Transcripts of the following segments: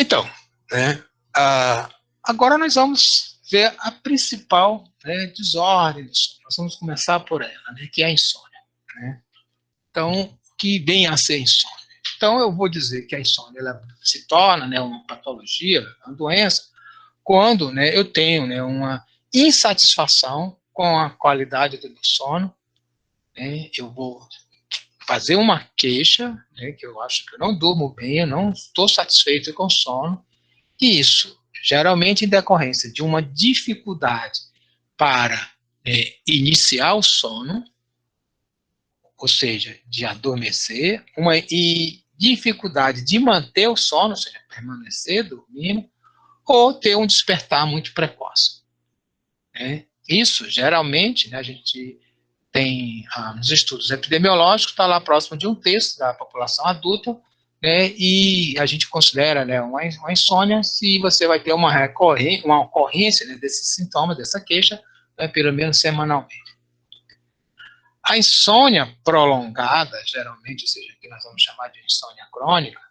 Então, né, agora nós vamos ver a principal, né, desordem do sono. Nós vamos começar por ela, né, que é a insônia. Né? Então, o que vem a ser insônia? Então, eu vou dizer que a insônia ela se torna, né, uma patologia, uma doença, quando, né, eu tenho, né, uma insatisfação com a qualidade do meu sono. Né? Eu vou fazer uma queixa, né, que eu acho que eu não durmo bem, eu não estou satisfeito com o sono, e isso, geralmente em decorrência de uma dificuldade para iniciar o sono, ou seja, de adormecer, e dificuldade de manter o sono, ou seja, permanecer dormindo, ou ter um despertar muito precoce. Né? Isso, geralmente, né, a gente tem nos estudos epidemiológicos, está lá próximo de 1/3 da população adulta, né, e a gente considera, né, uma insônia se você vai ter uma ocorrência, né, desses sintomas, dessa queixa, né, pelo menos semanalmente. A insônia prolongada, geralmente, ou seja, que nós vamos chamar de insônia crônica,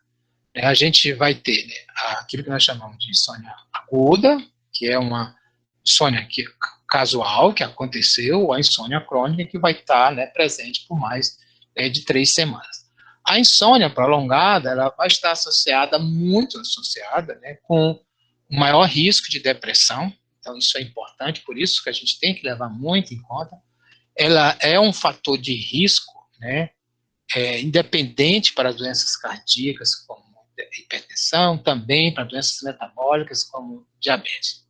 né, a gente vai ter, né, aquilo que nós chamamos de insônia aguda, que é uma insônia casual, que aconteceu, ou a insônia crônica, que vai estar, né, presente por mais de 3 semanas. A insônia prolongada, ela vai estar associada, muito associada, né, com o maior risco de depressão. Então, isso é importante, por isso que a gente tem que levar muito em conta. Ela é um fator de risco, né, independente para doenças cardíacas, como hipertensão, também para doenças metabólicas, como diabetes.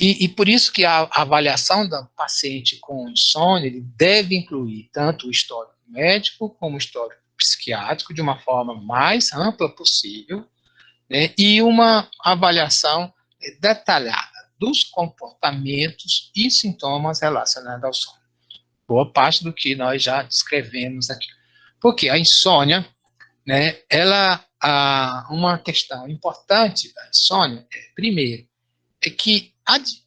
E por isso que a avaliação do paciente com insônia ele deve incluir tanto o histórico médico como o histórico psiquiátrico de uma forma mais ampla possível, né, e uma avaliação detalhada dos comportamentos e sintomas relacionados ao sono. Boa parte do que nós já descrevemos aqui. Porque a insônia, né, uma questão importante da insônia, primeiro, é que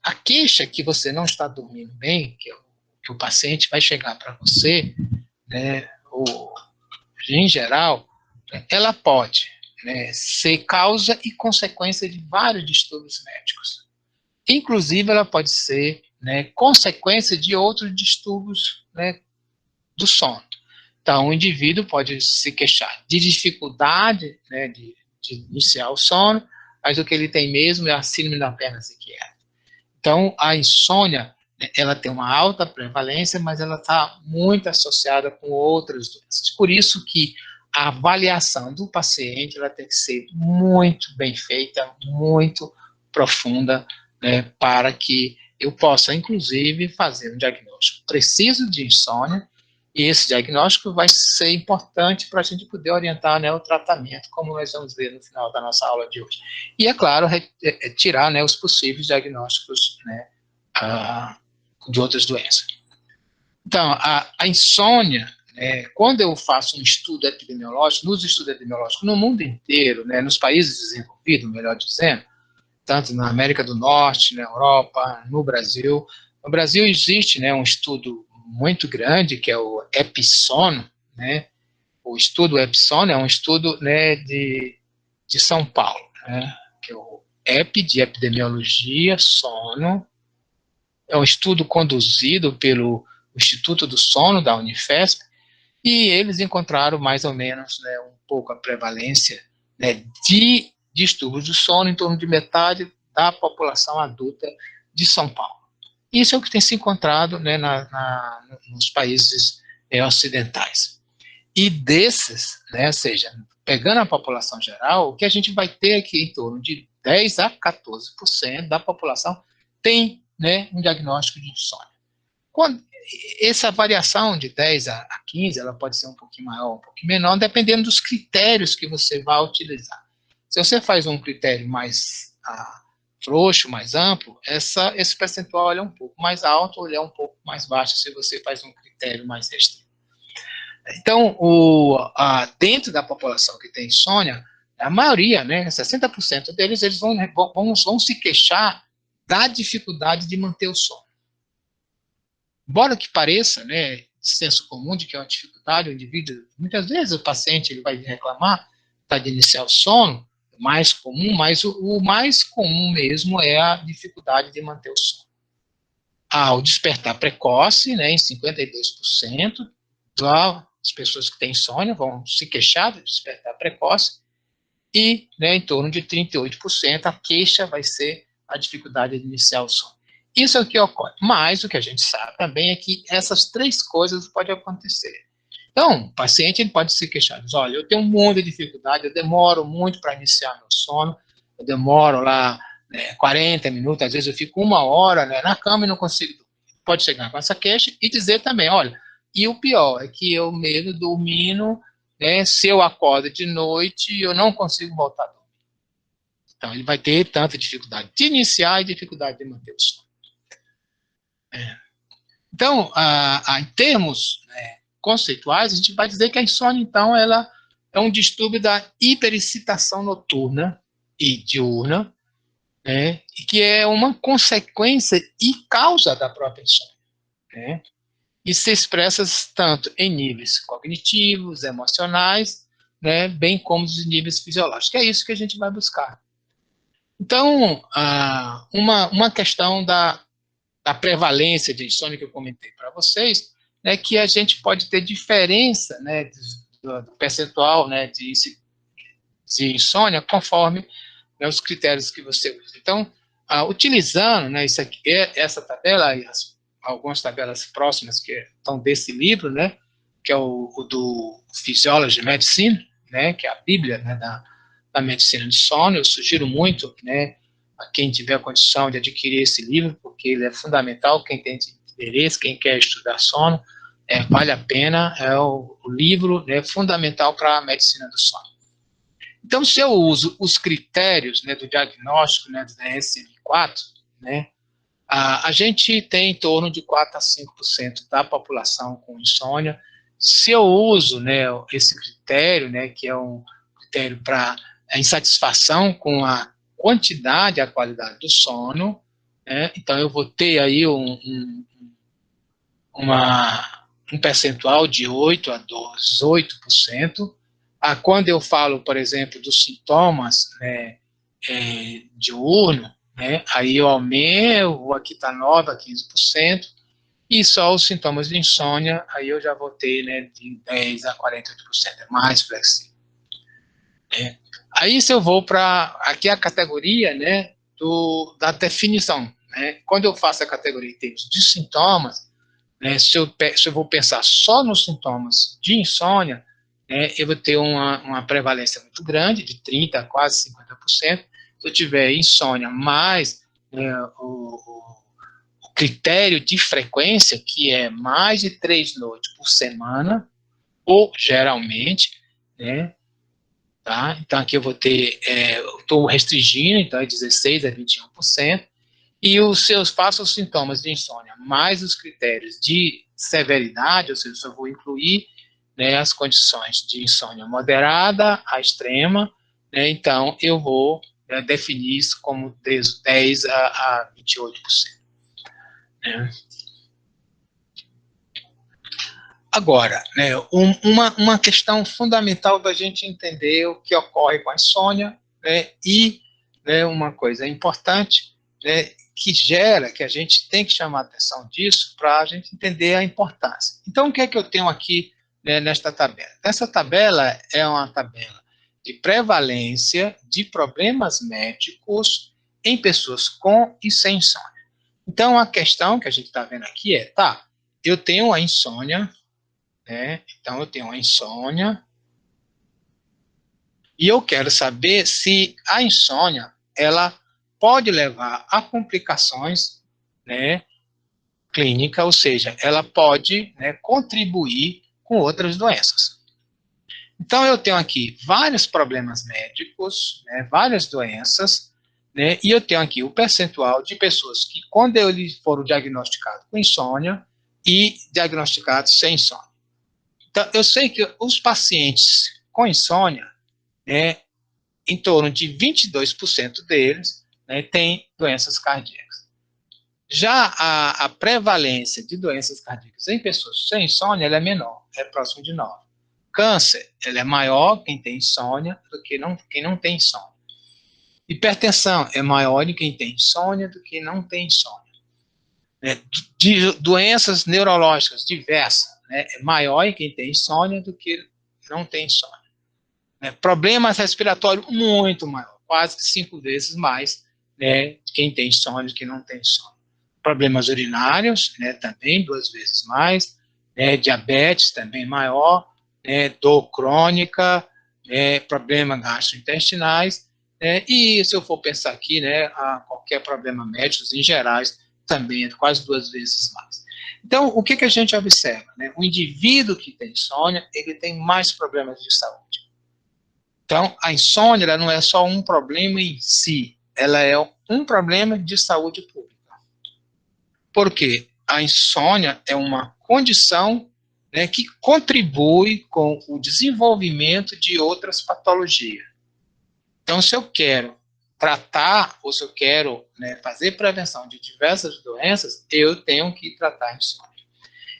a queixa que você não está dormindo bem, que o paciente vai chegar para você, né, em geral, ela pode, né, ser causa e consequência de vários distúrbios médicos. Inclusive, ela pode ser, né, consequência de outros distúrbios, né, do sono. Então, o indivíduo pode se queixar de dificuldade, né, de iniciar o sono, mas o que ele tem mesmo é a síndrome da perna psiquiátrica. Então, a insônia, ela tem uma alta prevalência, mas ela está muito associada com outras doenças. Por isso que a avaliação do paciente ela tem que ser muito bem feita, muito profunda, né, para que eu possa, inclusive, fazer um diagnóstico preciso de insônia, e esse diagnóstico vai ser importante para a gente poder orientar, né, o tratamento, como nós vamos ver no final da nossa aula de hoje. E, é claro, tirar, né, os possíveis diagnósticos, né, de outras doenças. Então, a insônia, né, quando eu faço um estudo epidemiológico, nos estudos epidemiológicos no mundo inteiro, né, nos países desenvolvidos, melhor dizendo, tanto na América do Norte, na Europa, no Brasil. No Brasil existe, né, um estudo muito grande, que é o EPSON, né? O estudo EPSON é um estudo, né, de São Paulo, né? Que é o EP de Epidemiologia, Sono. É um estudo conduzido pelo Instituto do Sono da Unifesp, e eles encontraram mais ou menos, né, um pouco a prevalência, né, de distúrbios do sono em torno de metade da população adulta de São Paulo. Isso é o que tem se encontrado, né, nos países ocidentais. E desses, né, ou seja, pegando a população geral, o que a gente vai ter aqui em torno de 10 a 14% da população tem, né, um diagnóstico de insônia. Essa variação de 10 a 15, ela pode ser um pouquinho maior, um pouquinho menor, dependendo dos critérios que você vai utilizar. Se você faz um critério mais frouxo, mais amplo, esse percentual é um pouco mais alto ou ele é um pouco mais baixo se você faz um critério mais restrito. Então, dentro da população que tem insônia, a maioria, né, 60% deles, eles vão se queixar da dificuldade de manter o sono. Embora que pareça, né, de senso comum de que é uma dificuldade, o indivíduo, muitas vezes o paciente ele vai reclamar de iniciar o sono, mais comum, mas o mais comum mesmo é a dificuldade de manter o sono. O despertar precoce, né, em 52%, das pessoas que têm insônia vão se queixar de despertar precoce, e, né, em torno de 38% a queixa vai ser a dificuldade de iniciar o sono. Isso é o que ocorre. Mas o que a gente sabe também é que essas três coisas podem acontecer. Então, o paciente ele pode se queixar, diz, olha, eu tenho muita dificuldade, eu demoro muito para iniciar meu sono, eu demoro lá 40 minutos, às vezes eu fico 1 hora, né, na cama e não consigo dormir. Pode chegar com essa queixa e dizer também, olha, e o pior é que eu mesmo dormindo, né, se eu acordo de noite, eu não consigo voltar a dormir. Então, ele vai ter tanta dificuldade de iniciar e dificuldade de manter o sono. Então, em termos conceituais, a gente vai dizer que a insônia, então, ela é um distúrbio da hiperexcitação noturna e diurna, né, e que é uma consequência e causa da própria insônia, né, e se expressa tanto em níveis cognitivos, emocionais, né, bem como os níveis fisiológicos. É isso que a gente vai buscar. Então, uma questão da prevalência de insônia que eu comentei para vocês, né, que a gente pode ter diferença, né, do percentual, né, de insônia conforme, né, os critérios que você usa. Então, utilizando, né, isso aqui, essa tabela e algumas tabelas próximas que estão desse livro, né, que é o do Physiology Medicine, né, que é a Bíblia, né, da medicina do sono. Eu sugiro muito, né, a quem tiver a condição de adquirir esse livro, porque ele é fundamental, quem tem interesse, quem quer estudar sono, vale a pena, é o livro, né, fundamental para a medicina do sono. Então, se eu uso os critérios, né, do diagnóstico, né, do DSM-4, né, a gente tem em torno de 4 a 5% da população com insônia. Se eu uso, né, esse critério, né, que é um critério para insatisfação com a quantidade e a qualidade do sono, né, então eu vou ter aí um percentual de 8 a 18%. Quando eu falo, por exemplo, dos sintomas, né, diurno, né, aí eu aumento, aqui está 9 a 15%, e só os sintomas de insônia, aí eu já vou ter, né, de 10 a 48%, é mais flexível. Aí se eu vou para, aqui a categoria, né, da definição, né, quando eu faço a categoria em termos de sintomas, né, se eu vou pensar só nos sintomas de insônia, né, eu vou ter uma prevalência muito grande, de 30% a quase 50%. Se eu tiver insônia mais o critério de frequência, que é mais de 3 noites por semana, ou geralmente, né, tá? Então aqui eu vou ter, estou restringindo, então é 16% a 21%, e os seus façam os sintomas de insônia, mais os critérios de severidade, ou seja, eu vou incluir, né, as condições de insônia moderada a extrema, né, então eu vou definir isso como 10 a 28%. Né. Agora, né, uma questão fundamental da gente entender o que ocorre com a insônia, né, e, né, uma coisa importante, né, que a gente tem que chamar a atenção disso para a gente entender a importância. Então, o que é que eu tenho aqui, né, nesta tabela? Essa tabela é uma tabela de prevalência de problemas médicos em pessoas com e sem insônia. Então, a questão que a gente está vendo aqui é, eu tenho a insônia, né? Então, eu tenho a insônia e eu quero saber se a insônia ela pode levar a complicações, né, clínica, ou seja, ela pode, né, contribuir com outras doenças. Então, eu tenho aqui vários problemas médicos, né, várias doenças, né, e eu tenho aqui o percentual de pessoas que, quando eles foram diagnosticados com insônia e diagnosticados sem insônia. Então, eu sei que os pacientes com insônia, né, em torno de 22% deles, né, têm doenças cardíacas. Já a prevalência de doenças cardíacas em pessoas sem insônia ela é menor, é próximo de 9. Câncer, ele é maior quem tem insônia do que quem não tem insônia. Hipertensão é maior em quem tem insônia do que não tem insônia. De doenças neurológicas diversas, né, é maior em quem tem insônia do que não tem insônia. Problemas respiratórios muito maior, quase que 5 vezes mais, né, quem tem insônia do que não tem insônia. Problemas urinários, né, também 2 vezes mais, diabetes também maior, dor crônica, problemas gastrointestinais, e se eu for pensar aqui, qualquer problema médico em gerais, também é quase 2 vezes mais. Então, o que a gente observa? O indivíduo que tem insônia, ele tem mais problemas de saúde. Então, a insônia ela não é só um problema em si, ela é um problema de saúde pública. Por quê? A insônia é uma condição, que contribui com o desenvolvimento de outras patologias. Então, se eu quero tratar, ou se eu quero, fazer prevenção de diversas doenças, eu tenho que tratar a insônia.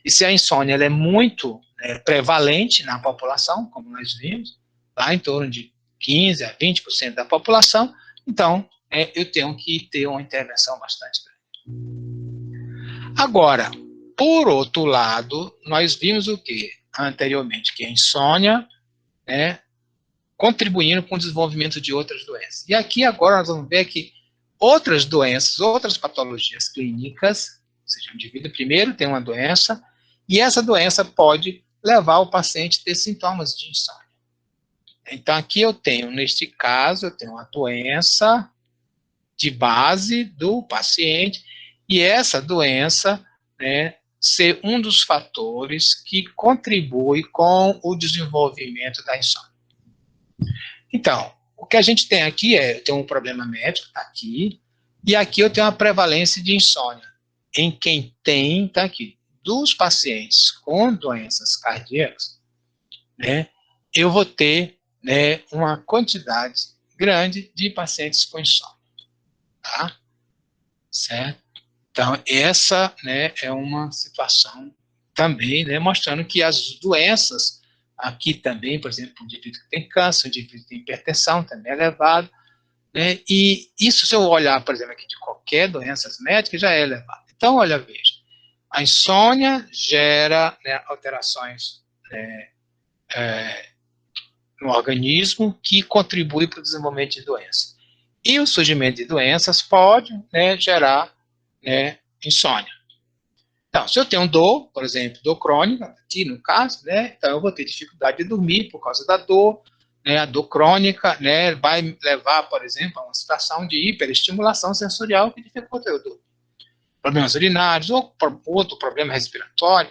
E se a insônia ela é muito prevalente na população, como nós vimos, lá em torno de 15% a 20% da população, então eu tenho que ter uma intervenção bastante grande. Agora, por outro lado, nós vimos o que anteriormente, que a insônia, contribuindo com o desenvolvimento de outras doenças. E aqui agora nós vamos ver que outras doenças, outras patologias clínicas, ou seja, o indivíduo primeiro tem uma doença, e essa doença pode levar o paciente a ter sintomas de insônia. Então, aqui eu tenho, neste caso, eu tenho uma doença de base do paciente, e essa doença, ser um dos fatores que contribui com o desenvolvimento da insônia. Então, o que a gente tem aqui eu tenho um problema médico, está aqui, e aqui eu tenho uma prevalência de insônia. Em quem tem, está aqui, dos pacientes com doenças cardíacas, eu vou ter uma quantidade grande de pacientes com insônia. Tá? Certo? Então, essa é uma situação também, mostrando que as doenças, aqui também, por exemplo, o indivíduo que tem câncer, o indivíduo que tem hipertensão, também é elevado, e isso, se eu olhar, por exemplo, aqui de qualquer doença médica, já é elevado. Então, olha, veja, a insônia gera alterações no organismo que contribui para o desenvolvimento de doenças. E o surgimento de doenças pode gerar insônia. Então, se eu tenho dor, por exemplo, dor crônica, aqui no caso, então eu vou ter dificuldade de dormir por causa da dor, a dor crônica, vai levar, por exemplo, a uma situação de hiperestimulação sensorial que dificulta eu dormir. Problemas urinários, ou outro problema respiratório,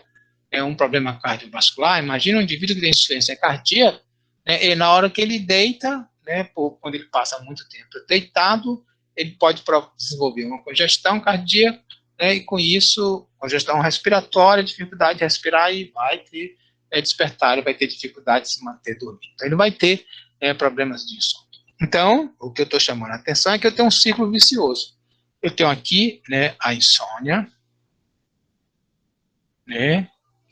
um problema cardiovascular. Imagina um indivíduo que tem insuficiência cardíaca, e na hora que ele deita, quando ele passa muito tempo deitado, ele pode desenvolver uma congestão cardíaca, e com isso, congestão respiratória, dificuldade de respirar, e vai ter despertar, ele vai ter dificuldade de se manter dormindo. Então, ele vai ter problemas disso. Então, o que eu estou chamando a atenção é que eu tenho um ciclo vicioso. Eu tenho aqui a insônia,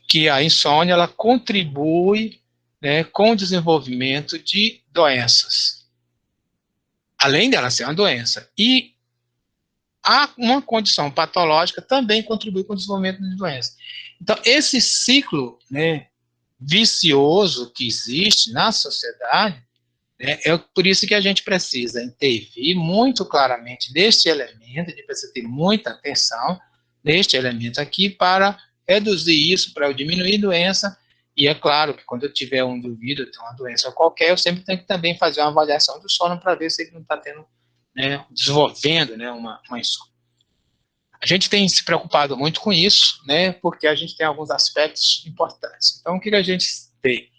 que a insônia ela contribui com o desenvolvimento de doenças. Além dela ser uma doença. E uma condição patológica também contribui com o desenvolvimento de doenças. Então, esse ciclo vicioso que existe na sociedade, é por isso que a gente precisa intervir muito claramente neste elemento, a gente precisa ter muita atenção neste elemento aqui para reduzir isso, para eu diminuir a doença. E é claro que quando eu tiver um indivíduo, tem uma doença qualquer, eu sempre tenho que também fazer uma avaliação do sono para ver se ele não está tendo, desenvolvendo uma insônia. A gente tem se preocupado muito com isso, porque a gente tem alguns aspectos importantes. Então, o que a gente tem?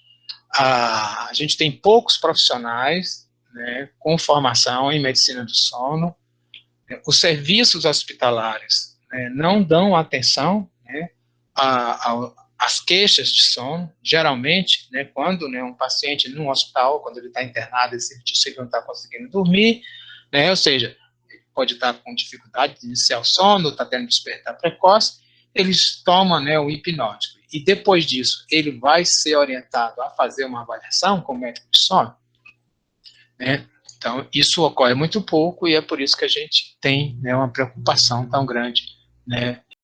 A gente tem poucos profissionais com formação em medicina do sono. Os serviços hospitalares não dão atenção às queixas de sono. Geralmente, quando um paciente num hospital, quando ele está internado, ele diz que ele não está conseguindo dormir, ou seja, ele pode estar com dificuldade de iniciar o sono, está tendo despertar precoce, eles tomam o hipnótico. E depois disso, ele vai ser orientado a fazer uma avaliação com o médico de sono. Então, isso ocorre muito pouco e é por isso que a gente tem, né, uma preocupação tão grande, né,